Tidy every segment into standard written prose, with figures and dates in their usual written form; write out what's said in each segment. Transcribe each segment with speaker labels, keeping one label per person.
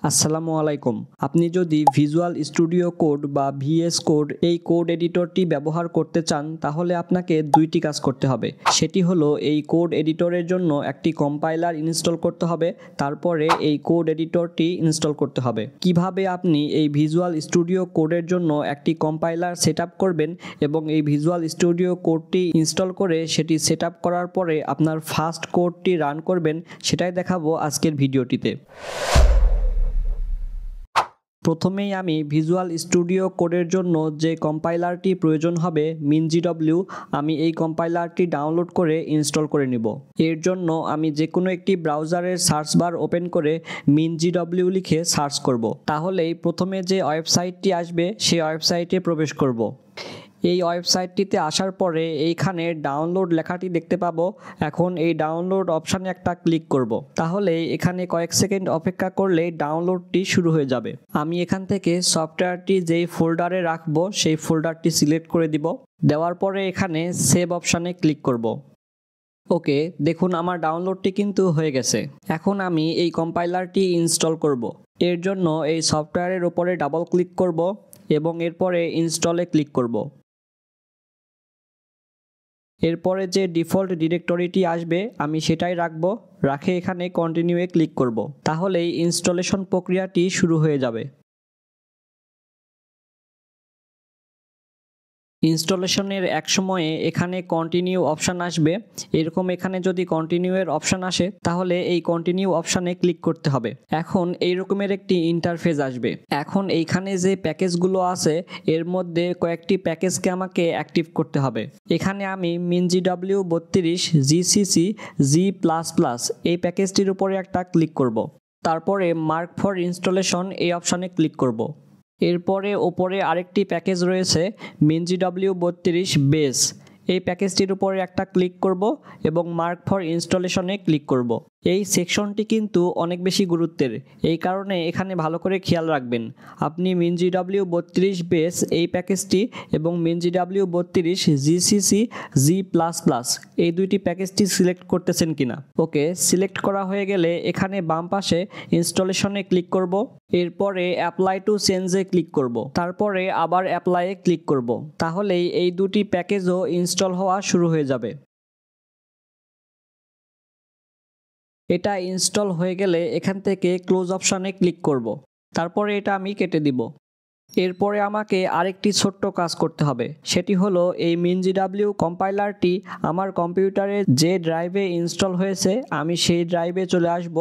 Speaker 1: আসসালামু আলাইকুম। আপনি যদি ভিজুয়াল স্টুডিও কোড বা ভিএস কোড এই কোড এডিটরটি ব্যবহার করতে চান তাহলে আপনাকে দুইটি কাজ করতে হবে। সেটি হলো এই কোড এডিটরের জন্য একটি কম্পাইলার ইনস্টল করতে হবে, তারপরে এই কোড এডিটরটি ইনস্টল করতে হবে। কিভাবে আপনি এই ভিজুয়াল স্টুডিও কোডের জন্য একটি কম্পাইলার সেট আপ করবেন এবং এই ভিজুয়াল স্টুডিও কোডটি ইনস্টল করে সেটি সেট আপ করার পরে আপনার ফার্স্ট কোডটি রান করবেন সেটাই দেখাবো আজকের ভিডিওটিতে। প্রথমেই আমি ভিজুয়াল স্টুডিও কোডের জন্য যে কম্পাইলারটি প্রয়োজন হবে MinGW, আমি এই কম্পাইলারটি ডাউনলোড করে ইনস্টল করে নিব। এর জন্য আমি যে কোনো একটি ব্রাউজারের সার্চ বার ওপেন করে MinGW লিখে সার্চ করব। তাহলেই প্রথমে যে ওয়েবসাইটটি আসবে সেই ওয়েবসাইটে প্রবেশ করব। এই ওয়েবসাইটটিতে আসার পরে এইখানে ডাউনলোড লেখাটি দেখতে পাবো। এখন এই ডাউনলোড অপশানে একটা ক্লিক করব। তাহলে এখানে কয়েক সেকেন্ড অপেক্ষা করলে ডাউনলোডটি শুরু হয়ে যাবে। আমি এখান থেকে সফটওয়্যারটি যেই ফোল্ডারে রাখবো সেই ফোল্ডারটি সিলেক্ট করে দিব। দেওয়ার পরে এখানে সেভ অপশানে ক্লিক করব। ওকে, দেখুন আমার ডাউনলোডটি কিন্তু হয়ে গেছে। এখন আমি এই কম্পাইলারটি ইনস্টল করব। এর জন্য এই সফটওয়্যারের উপরে ডাবল ক্লিক করব এবং এরপরে ইনস্টলে ক্লিক করব। এরপরে যে ডিফল্ট ডিরেক্টরিটি আসবে আমি সেটাই রাখবো। রাখে এখানে কন্টিনিউয়ে ক্লিক করব। তাহলেই ইনস্টলেশন প্রক্রিয়াটি শুরু হয়ে যাবে। ইনস্টলেশনের এক সময়ে এখানে কন্টিনিউ অপশান আসবে। এরকম এখানে যদি কন্টিনিউয়ের অপশান আসে তাহলে এই কন্টিনিউ অপশানে ক্লিক করতে হবে। এখন এই রকমের একটি ইন্টারফেস আসবে। এখন এইখানে যে প্যাকেজগুলো আছে এর মধ্যে কয়েকটি প্যাকেজকে আমাকে অ্যাক্টিভ করতে হবে। এখানে আমি MinGW 32 GCC G++ এই প্যাকেজটির উপরে একটা ক্লিক করব। তারপরে মার্ক ফর ইনস্টলেশন এই অপশানে ক্লিক করব। এরপরে ওপরে আরেকটি প্যাকেজ রয়েছে MinGW 32 বেস, এই প্যাকেজটির উপরে একটা ক্লিক করব এবং মার্ক ফর ইনস্টলেশনে ক্লিক করব। এই সেকশনটি কিন্তু অনেক বেশি গুরুত্বের, এই কারণে এখানে ভালো করে খেয়াল রাখবেন আপনি MinGW 32 বেস এই প্যাকেজটি এবং MinGW 32 GCC G++ এই দুইটি প্যাকেজটি সিলেক্ট করতেছেন কিনা। ওকে, সিলেক্ট করা হয়ে গেলে এখানে বাম পাশে ইনস্টলেশনে ক্লিক করব। এরপরে অ্যাপ্লাই টু চেঞ্জে ক্লিক করব। তারপরে আবার অ্যাপ্লাইয়ে ক্লিক করব। তাহলেই এই দুটি প্যাকেজও ইনস্টল হওয়া শুরু হয়ে যাবে। এটা ইনস্টল হয়ে গেলে এখান থেকে ক্লোজ অপশানে ক্লিক করব। তারপরে এটা আমি কেটে দিব। এরপরে আমাকে আরেকটি ছোট্ট কাজ করতে হবে। সেটি হলো এই MinGW কম্পাইলারটি আমার কম্পিউটারে যে ড্রাইভে ইনস্টল হয়েছে আমি সেই ড্রাইভে চলে আসব।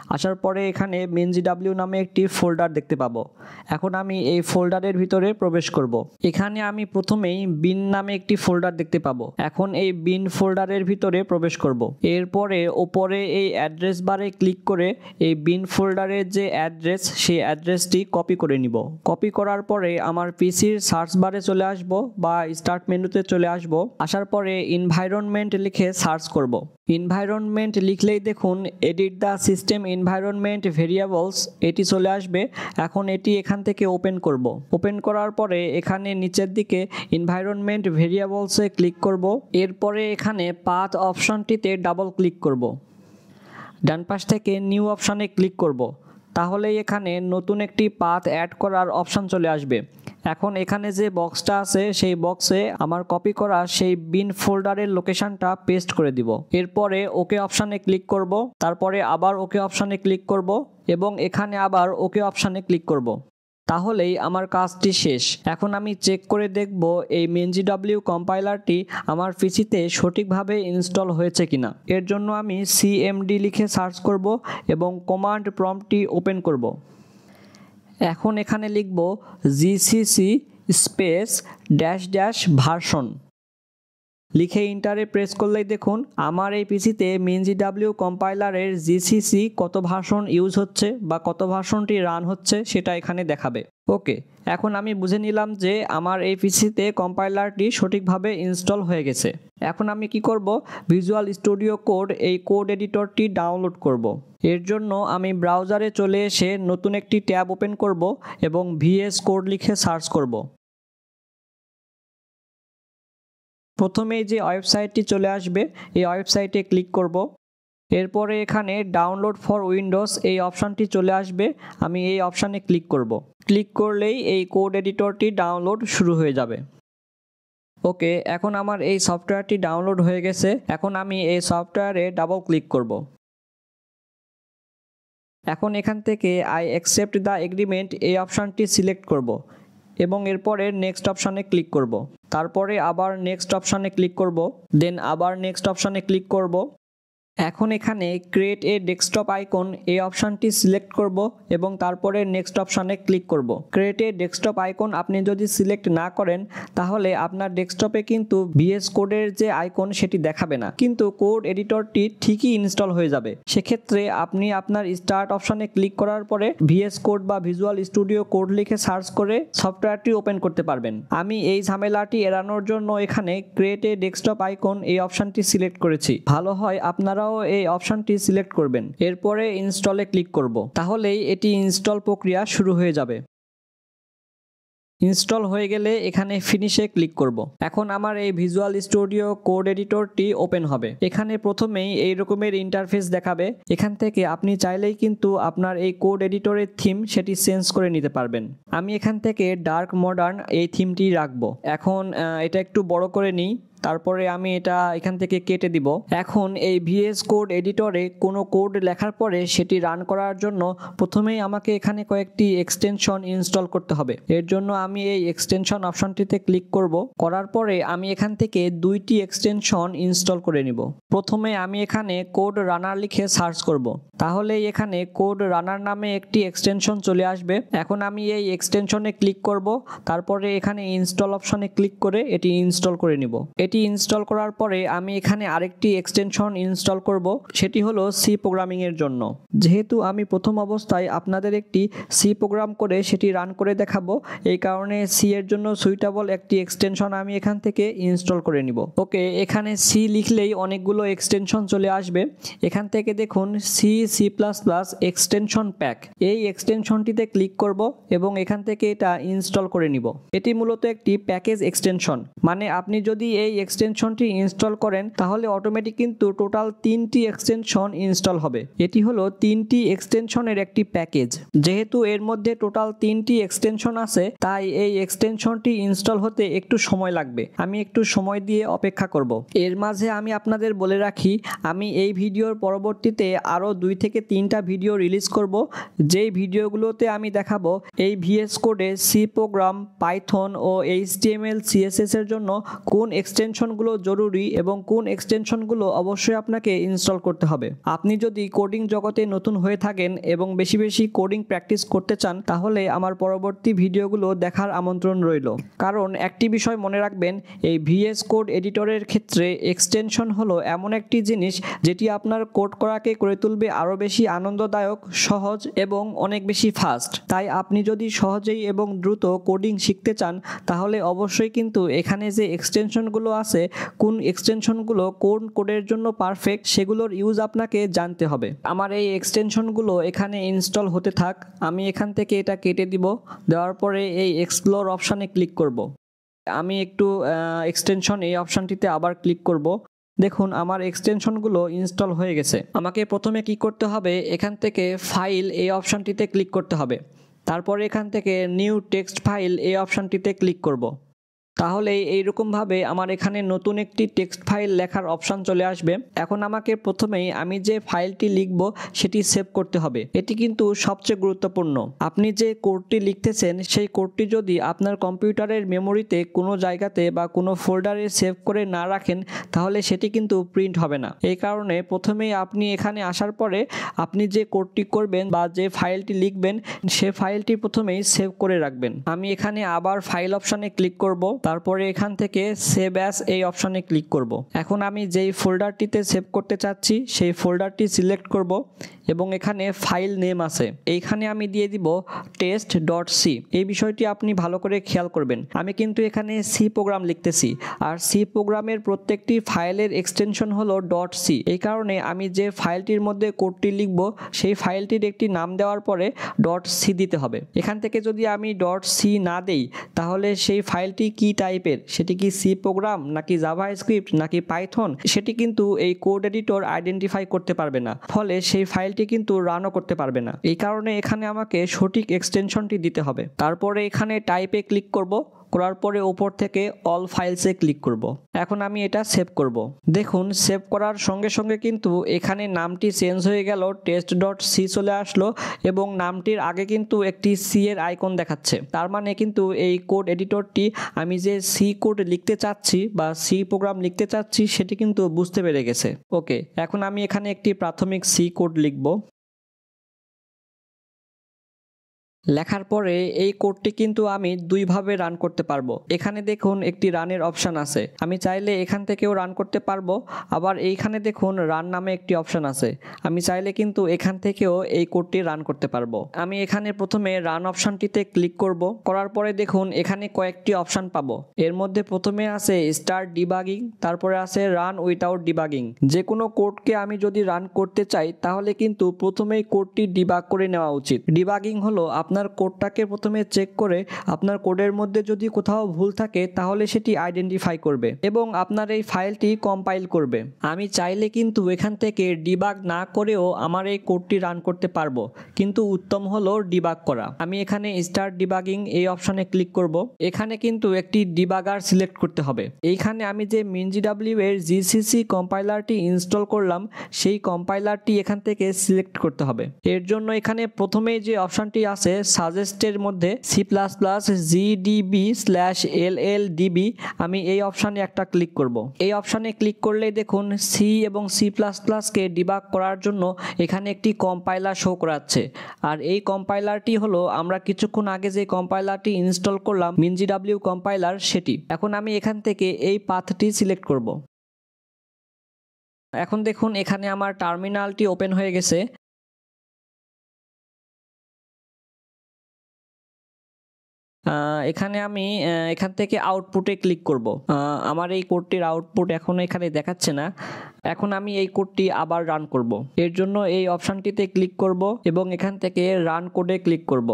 Speaker 1: আসার পরে এখানে MinGW নামে একটি ফোল্ডার দেখতে পাবো। এখন আমি এই ফোল্ডারের ভিতরে প্রবেশ করব। এখানে আমি প্রথমেই বিন নামে একটি ফোল্ডার দেখতে পাবো। এখন এই বিন ফোল্ডারের ভিতরে প্রবেশ করব। এরপরে ওপরে এই অ্যাড্রেস বারে ক্লিক করে এই বিন ফোল্ডারের যে অ্যাড্রেস সেই অ্যাড্রেসটি কপি করে নিব। কপি করার পরে আমার পিসির সার্চ বারে চলে আসব বা স্টার্ট মেনুতে চলে আসব। আসার পরে এনভায়রনমেন্ট লিখে সার্চ করব। এনভায়রনমেন্ট লিখলেই দেখুন edit the system environment variables এটি চলে আসবে। এখন এটি এখান থেকে ওপেন করব। ওপেন করার পরে এখানে নিচের দিকে এনভায়রনমেন্ট ভেরিয়েবলসে ক্লিক করব। এরপরে এখানে পাথ অপশনটিতে ডাবল ক্লিক করব। ডান পাশ থেকে নিউ অপশানে ক্লিক করব। তাহলেই এখানে নতুন একটি পাথ অ্যাড করার অপশান চলে আসবে। এখন এখানে যে বক্সটা আছে সেই বক্সে আমার কপি করা সেই বিন ফোল্ডারের লোকেশনটা পেস্ট করে দিব। এরপরে ওকে অপশানে ক্লিক করব। তারপরে আবার ওকে অপশানে ক্লিক করব এবং এখানে আবার ওকে অপশানে ক্লিক করব। তাহলেই আমার কাজটি শেষ। এখন আমি চেক করে দেখব এই MinGW কম্পাইলারটি আমার পিসিতে সঠিকভাবে ইনস্টল হয়েছে কিনা। এর জন্য আমি CMD লিখে সার্চ করব এবং কমান্ড প্রম্পটটি ওপেন করব। এখন এখানে লিখব GCC স্পেস -- লিখে ইন্টারে প্রেস করলেই দেখুন আমার এই পিসিতে MinGW কম্পাইলারের GCC কত ভার্সন ইউজ হচ্ছে বা কত ভার্সনটি রান হচ্ছে সেটা এখানে দেখাবে। ওকে, এখন আমি বুঝে নিলাম যে আমার এই পিসিতে কম্পাইলারটি সঠিকভাবে ইনস্টল হয়ে গেছে। এখন আমি কি করব, ভিজুয়াল স্টুডিও কোড এই কোড এডিটরটি ডাউনলোড করব। এর জন্য আমি ব্রাউজারে চলে এসে নতুন একটি ট্যাব ওপেন করব এবং VS কোড লিখে সার্চ করব। প্রথমেই যে ওয়েবসাইটটি চলে আসবে এই ওয়েবসাইটে ক্লিক করব। এরপরে এখানে ডাউনলোড ফর উইন্ডোজ এই অপশানটি চলে আসবে। আমি এই অপশানে ক্লিক করব। ক্লিক করলেই এই কোড এডিটরটি ডাউনলোড শুরু হয়ে যাবে। ওকে, এখন আমার এই সফটওয়্যারটি ডাউনলোড হয়ে গেছে। এখন আমি এই সফটওয়্যারে ডাবল ক্লিক করব। এখন এখান থেকে আই অ্যাকসেপ্ট দ্য এগ্রিমেন্ট এই অপশানটি সিলেক্ট করব এবং এরপরে নেক্সট অপশানে ক্লিক করব। তারপরে আবার নেক্সট অপশানে ক্লিক করব, দেন আবার নেক্সট অপশানে ক্লিক করব। এখন এখানে ক্রিয়েট এ ডেস্কটপ আইকন এই অপশানটি সিলেক্ট করব এবং তারপরে নেক্সট অপশানে ক্লিক করব। ক্রিয়েট এ ডেস্কটপ আইকন আপনি যদি সিলেক্ট না করেন তাহলে আপনার ডেস্কটপে কিন্তু ভিএস কোডের যে আইকন সেটি দেখাবে না, কিন্তু কোড এডিটরটি ঠিকই ইনস্টল হয়ে যাবে। সেক্ষেত্রে আপনি আপনার স্টার্ট অপশানে ক্লিক করার পরে ভিএস কোড বা ভিজুয়াল স্টুডিও কোড লিখে সার্চ করে সফটওয়্যারটি ওপেন করতে পারবেন। আমি এই ঝামেলাটি এড়ানোর জন্য এখানে ক্রিয়েট এ ডেস্কটপ আইকন এই অপশানটি সিলেক্ট করেছি। ভালো হয় আপনারা এই অপশনটি সিলেক্ট করবেন। এরপরে ইনস্টলে ক্লিক করব, তাহলেই এটি ইনস্টল প্রক্রিয়া শুরু হয়ে যাবে। ইনস্টল হয়ে গেলে এখানে ফিনিশে ক্লিক করব। এখন আমার এই ভিজুয়াল স্টুডিও কোড এডিটরটি ওপেন হবে। এখানে প্রথমেই এই রকমের ইন্টারফেস দেখাবে। এখান থেকে আপনি চাইলেই কিন্তু আপনার এই কোড এডিটরের থিম সেটি চেঞ্জ করে নিতে পারবেন। আমি এখান থেকে ডার্ক মডার্ন এই থিমটি রাখবো। এখন এটা একটু বড় করে নিই, তারপরে আমি এটা এখান থেকে কেটে দিব। এখন এই ভিএস কোড এডিটরে কোনো কোড লেখার পরে সেটি রান করার জন্য প্রথমেই আমাকে এখানে কয়েকটি এক্সটেনশন ইনস্টল করতে হবে। এর জন্য আমি এই এক্সটেনশন অপশনটিতে ক্লিক করব। করার পরে আমি এখান থেকে দুইটি এক্সটেনশন ইনস্টল করে নিব। প্রথমে আমি এখানে কোড রানার লিখে সার্চ করব, তাহলে এখানে কোড রানার নামে একটি এক্সটেনশন চলে আসবে। এখন আমি এই এক্সটেনশনে ক্লিক করব, তারপরে এখানে ইনস্টল অপশনে ক্লিক করে এটি ইনস্টল করে নিব। এটি ইনস্টল করার পরে আমি এখানে আরেকটি এক্সটেনশন ইনস্টল করব, সেটি হলো সি প্রোগ্রামিং এর জন্য। যেহেতু আমি প্রথম অবস্থায় আপনাদের একটি সি প্রোগ্রাম করে সেটি রান করে দেখাবো, এই কারণে সি এর জন্য সুইটেবল একটি এক্সটেনশন আমি এখান থেকে ইনস্টল করে নিব। ওকে, এখানে সি লিখলেই অনেকগুলো এক্সটেনশন চলে আসবে। এখান থেকে দেখুন সি এক্সটেনশন প্যাক, এই এক্সটেনশনটিতে ক্লিক করব এবং এখান থেকে এটা ইনস্টল করে নিব। এটি মূলত একটি প্যাকেজ এক্সটেনশন, মানে আপনি যদি এই এক্সটেনশনটি ইনস্টল করেন তাহলে অটোমেটিক কিন্তু টোটাল 3টি এক্সটেনশন ইনস্টল হবে। এটি হলো 3টি এক্সটেনশনের একটি প্যাকেজ। যেহেতু এর মধ্যে টোটাল 3টি এক্সটেনশন আছে, তাই এই এক্সটেনশনটি ইনস্টল হতে একটু সময় লাগবে। আমি একটু সময় দিয়ে অপেক্ষা করব। এর মাঝে আমি আপনাদের বলে রাখি, আমি এই ভিডিওর পরবর্তীতে আরও 2 থেকে 3টা ভিডিও রিলিজ করব, যেই ভিডিওগুলোতে আমি দেখাবো এই ভিএস কোডে সি প্রোগ্রাম, পাইথন ও HTML CSS এর জন্য কোন এক্সটেনশনগুলো জরুরি এবং কোন এক্সটেনশনগুলো অবশ্যই আপনাকে ইনস্টল করতে হবে। আপনি যদি কোডিং জগতে নতুন হয়ে থাকেন এবং বেশি বেশি কোডিং প্র্যাকটিস করতে চান, তাহলে আমার পরবর্তী ভিডিওগুলো দেখার আমন্ত্রণ রইল। কারণ একটি বিষয় মনে রাখবেন, এই ভিএস কোড এডিটরের ক্ষেত্রে এক্সটেনশন হলো এমন একটি জিনিস যেটি আপনার কোড করাকে করে তুলবে আরও বেশি আনন্দদায়ক, সহজ এবং অনেক বেশি ফাস্ট। তাই আপনি যদি সহজেই এবং দ্রুত কোডিং শিখতে চান, তাহলে অবশ্যই কিন্তু এখানে যে এক্সটেনশনগুলো আছে, কোন এক্সটেনশনগুলো কোন কোডের জন্য পারফেক্ট, সেগুলোর ইউজ আপনাকে জানতে হবে। আমার এই এক্সটেনশনগুলো এখানে ইনস্টল হতে থাক। আমি এখান থেকে এটা কেটে দিব। দেওয়ার পরে এই এক্সপ্লোর অপশানে ক্লিক করব। আমি একটু এক্সটেনশন এই অপশানটিতে আবার ক্লিক করব। দেখুন আমার এক্সটেনশনগুলো ইনস্টল হয়ে গেছে। আমাকে প্রথমে কি করতে হবে, এখান থেকে ফাইল এই অপশানটিতে ক্লিক করতে হবে। তারপরে এখান থেকে নিউ টেক্সট ফাইল এই অপশানটিতে ক্লিক করব। তাহলে এইরকমভাবে আমার এখানে নতুন একটি টেক্সট ফাইল লেখার অপশান চলে আসবে। এখন আমাকে প্রথমেই আমি যে ফাইলটি লিখব সেটি সেভ করতে হবে। এটি কিন্তু সবচেয়ে গুরুত্বপূর্ণ। আপনি যে কোডটি লিখতেছেন সেই কোডটি যদি আপনার কম্পিউটারের মেমোরিতে কোনো জায়গাতে বা কোনো ফোল্ডারে সেভ করে না রাখেন, তাহলে সেটি কিন্তু প্রিন্ট হবে না। এই কারণে প্রথমেই আপনি এখানে আসার পরে আপনি যে কোডটি করবেন বা যে ফাইলটি লিখবেন সে ফাইলটি প্রথমেই সেভ করে রাখবেন। আমি এখানে আবার ফাইল অপশানে ক্লিক করব। তারপরে এখান থেকে সেভ অ্যাজ এই অপশানে ক্লিক করব। এখন আমি যেই ফোল্ডারটিতে সেভ করতে চাচ্ছি সেই ফোল্ডারটি সিলেক্ট করব এবং এখানে ফাইল নেম আছে, এইখানে আমি দিয়ে দিব test.c। এই বিষয়টি আপনি ভালো করে খেয়াল করবেন। আমি কিন্তু এখানে সি প্রোগ্রাম লিখতেছি, আর সি প্রোগ্রামের প্রত্যেকটি ফাইলের এক্সটেনশন হলো .c। এই কারণে আমি যে ফাইলটির মধ্যে কোডটি লিখব সেই ফাইলটির একটি নাম দেওয়ার পরে .c দিতে হবে। এখান থেকে যদি আমি .c না দেই তাহলে সেই ফাইলটি কি টাইপের, সেটি কি সি প্রোগ্রাম নাকি জাভা স্ক্রিপ্ট নাকি পাইথন, সেটি কিন্তু এই কোড এডিটর আইডেন্টিফাই করতে পারবে না, ফলে সেই ফাইলটি কিন্তু রানও করতে পারবে না। এই কারণে এখানে আমাকে সঠিক এক্সটেনশনটি দিতে হবে। তারপরে এখানে টাইপে ক্লিক করব, করার পরে উপর থেকে অল ফাইলসে ক্লিক করব। এখন আমি এটা সেভ করব। দেখুন সেভ করার সঙ্গে সঙ্গে কিন্তু এখানে নামটি চেঞ্জ হয়ে গেল, test.c চলে আসলো এবং নামটির আগে কিন্তু একটি সি এর আইকন দেখাচ্ছে। তার মানে কিন্তু এই কোড এডিটরটি আমি যে সি কোড লিখতে চাচ্ছি বা সি প্রোগ্রাম লিখতে চাচ্ছি সেটি কিন্তু বুঝতে পেরে গেছে। ওকে, এখন আমি এখানে একটি প্রাথমিক সি কোড লিখব। লেখার পরে এই কোডটি কিন্তু আমি দুইভাবে রান করতে পারবো। এখানে দেখুন একটি রানের অপশান আছে, আমি চাইলে এখান থেকেও রান করতে পারবো। আবার এইখানে দেখুন রান নামে একটি অপশান আছে, আমি চাইলে কিন্তু এখান থেকেও এই কোডটি রান করতে পারবো। আমি এখানে প্রথমে রান অপশানটিতে ক্লিক করব। করার পরে দেখুন এখানে কয়েকটি অপশান পাবো। এর মধ্যে প্রথমে আছে স্টার্ট ডিবাগিং, তারপরে আছে রান উইথাউট ডিবাগিং। যে কোনো কোডকে আমি যদি রান করতে চাই তাহলে কিন্তু প্রথমেই কোডটি ডিবাগ করে নেওয়া উচিত। ডিবাগিং হলো আপনার কোডটাকে প্রথমে চেক করে আপনার কোডের মধ্যে যদি কোথাও ভুল থাকে তাহলে সেটি আইডেন্টিফাই করবে এবং আপনার এই ফাইলটি কম্পাইল করবে। আমি চাইলে কিন্তু এখান থেকে ডিবাগ না করেও আমার এই কোডটি রান করতে পারবো, কিন্তু উত্তম হলো ডিবাগ করা। আমি এখানে স্টার্ট ডিবাগিং এই অপশনে ক্লিক করব। এখানে কিন্তু একটি ডিবাগার সিলেক্ট করতে হবে। এইখানে আমি যে MinGW এর জিসিসি কম্পাইলারটি ইনস্টল করলাম সেই কম্পাইলারটি এখান থেকে সিলেক্ট করতে হবে। এর জন্য এখানে প্রথমেই যে অপশনটি আছে সাজেস্টের মধ্যে C++gdb/lldb, আমি এই অপশানে একটা ক্লিক করব। এই অপশানে ক্লিক করলেই দেখুন সি এবং C++কে ডিবাগ করার জন্য এখানে একটি কম্পাইলার শো করাচ্ছে। আর এই কম্পাইলারটি হলো আমরা কিছুক্ষণ আগে যে কম্পাইলারটি ইনস্টল করলাম MinGW কম্পাইলার, সেটি। এখন আমি এখান থেকে এই পাথটি সিলেক্ট করব। এখন দেখুন এখানে আমার টার্মিনালটি ওপেন হয়ে গেছে। এখানে আমি এখান থেকে আউটপুটে ক্লিক করব। আমার এই কোডটির আউটপুট এখন এখানে দেখাচ্ছে না। এখন আমি এই কোডটি আবার রান করব। এর জন্য এই অপশানটিতে ক্লিক করব এবং এখান থেকে রান কোডে ক্লিক করব।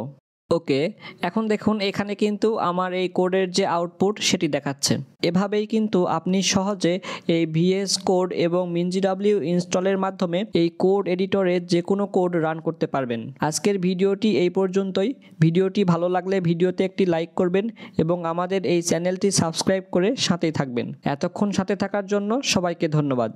Speaker 1: ওকে, এখন দেখুন এখানে কিন্তু আমার এই কোডের যে আউটপুট সেটি দেখাচ্ছে। এভাবেই কিন্তু আপনি সহজে এই VS কোড এবং MinGW ইনস্টলের মাধ্যমে এই কোড এডিটরে যে কোনো কোড রান করতে পারবেন। আজকের ভিডিওটি এই পর্যন্তই। ভিডিওটি ভালো লাগলে ভিডিওতে একটি লাইক করবেন এবং আমাদের এই চ্যানেলটি সাবস্ক্রাইব করে সাথেই থাকবেন। এতক্ষণ সাথে থাকার জন্য সবাইকে ধন্যবাদ।